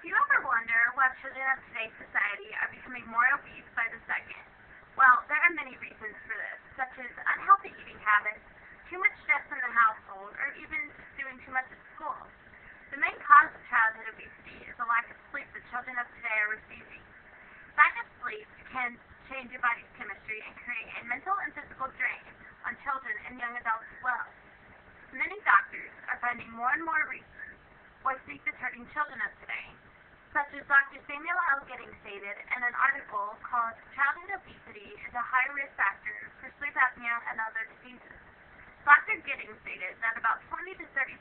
Do you ever wonder why children of today's society are becoming more obese by the second? Well, there are many reasons for this, such as unhealthy eating habits, too much stress in the household, or even just doing too much at school. The main cause of childhood obesity is the lack of sleep that children of today are receiving. Lack of sleep can change your body's chemistry and create a mental and physical drain on children and young adults as well. Many doctors are finding more and more reasons why sleep is hurting children of today, such as Dr. Samuel L. Giddings stated in an article called Childhood Obesity is a High Risk Factor for Sleep Apnea and Other Diseases. Dr. Giddings stated that about 20 to 30%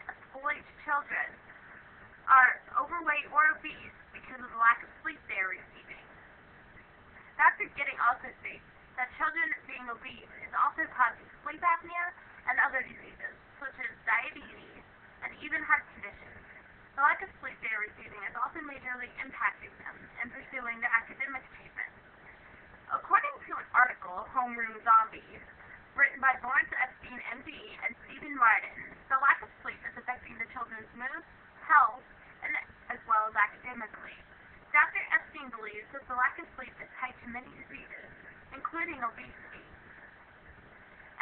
of school-aged children are overweight or obese because of the lack of sleep they are receiving. Dr. Giddings also states that children being obese is also causing sleep apnea and other diseases, such as diabetes and even heart conditions. The lack of sleep they are receiving is also majorly impacting them in pursuing their academic achievements. According to an article, Homeroom Zombies, written by Lawrence Epstein, MD, and Stephen Martin, the lack of sleep is affecting the children's mood, health, and as well as academically. Dr. Epstein believes that the lack of sleep is tied to many diseases, including obesity.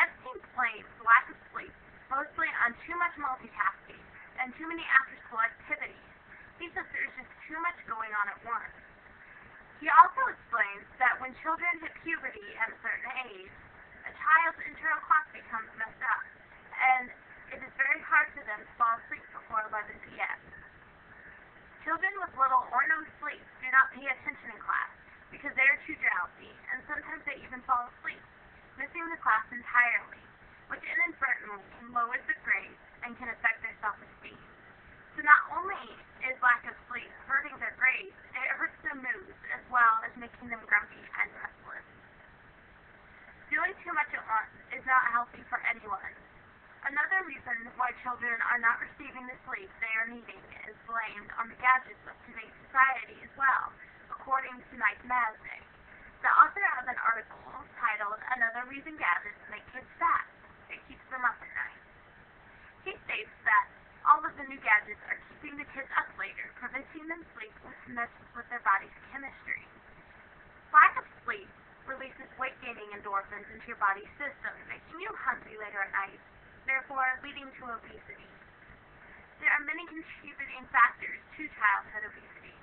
Epstein blames lack of sleep mostly on too much multitasking and too many after-school activities. He says there's just too much going on at once. He also explains that when children hit puberty at a certain age, a child's internal clock becomes messed up, and it is very hard for them to fall asleep before 11 p.m. Children with little or no sleep do not pay attention in class because they are too drowsy, and sometimes they even fall asleep, missing the class entirely, which inadvertently lowers their grades and can affect their self-esteem. So not only is lack of sleep hurting their grades, it hurts their moods as well as making them grumpy and restless. Doing too much at once is not healthy for anyone. Another reason why children are not receiving the sleep they are needing is blamed on the gadgets of today's society as well, according to Mike Masnick, the author of an article titled Another Reason Gadgets Make Kids Fat. It keeps them up at night. He states that all of the new gadgets are keeping the kids up later, preventing them sleep which messes with their body's chemistry. Lack of sleep releases weight-gaining endorphins into your body's system, making you hungry later at night, therefore leading to obesity. There are many contributing factors to childhood obesity,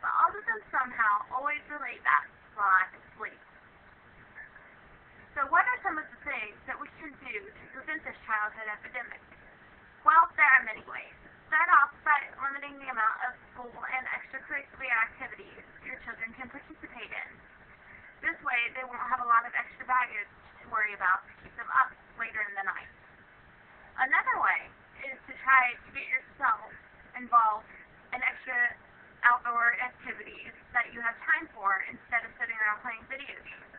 but all of them somehow always relate back to the lack of sleep. So what are some of the things that we can do to prevent this childhood epidemic? Well, there are many ways. Start off by limiting the amount of school and extracurricular activities your children can participate in. This way, they won't have a lot of extra baggage to worry about to keep them up later in the night. Another way is to try to get yourself involved in extra outdoor activities that you have time for instead of sitting around playing video games.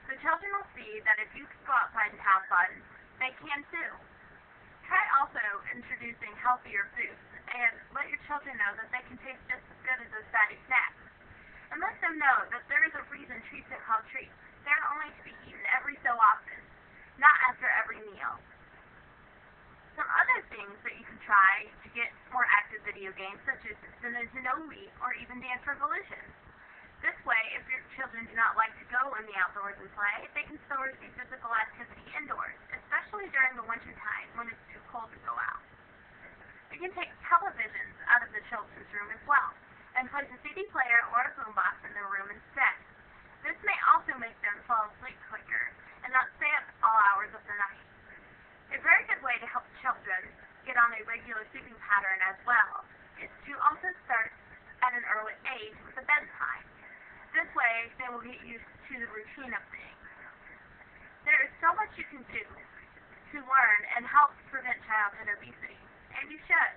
The children will see that if you can go outside and have fun, they can too. Try also introducing healthier foods and let your children know that they can taste just as good as those fatty snacks. And let them know that there is a reason treats are called treats. They're only to be eaten every so often, not after every meal. Some other things that you can try to get more active video games, such as the Nintendo Wii or even Dance Revolution. This way, if your children do not like to go in the outdoors and play, they can still receive physical activity indoors, especially during the winter time when it's too cold to go out. You can take televisions out of the children's room as well, and place a CD player or a boombox in their room instead. This may also make them fall asleep quicker and not stay up all hours of the night. A very good way to help children get on a regular sleeping pattern as well is to also start at an early age with a bedtime. This way, they will get used to the routine of things. There is so much you can do to learn and help prevent childhood obesity, and you should.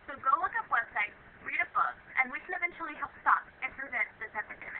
So go look up websites, read a book, and we can eventually help stop and prevent this epidemic.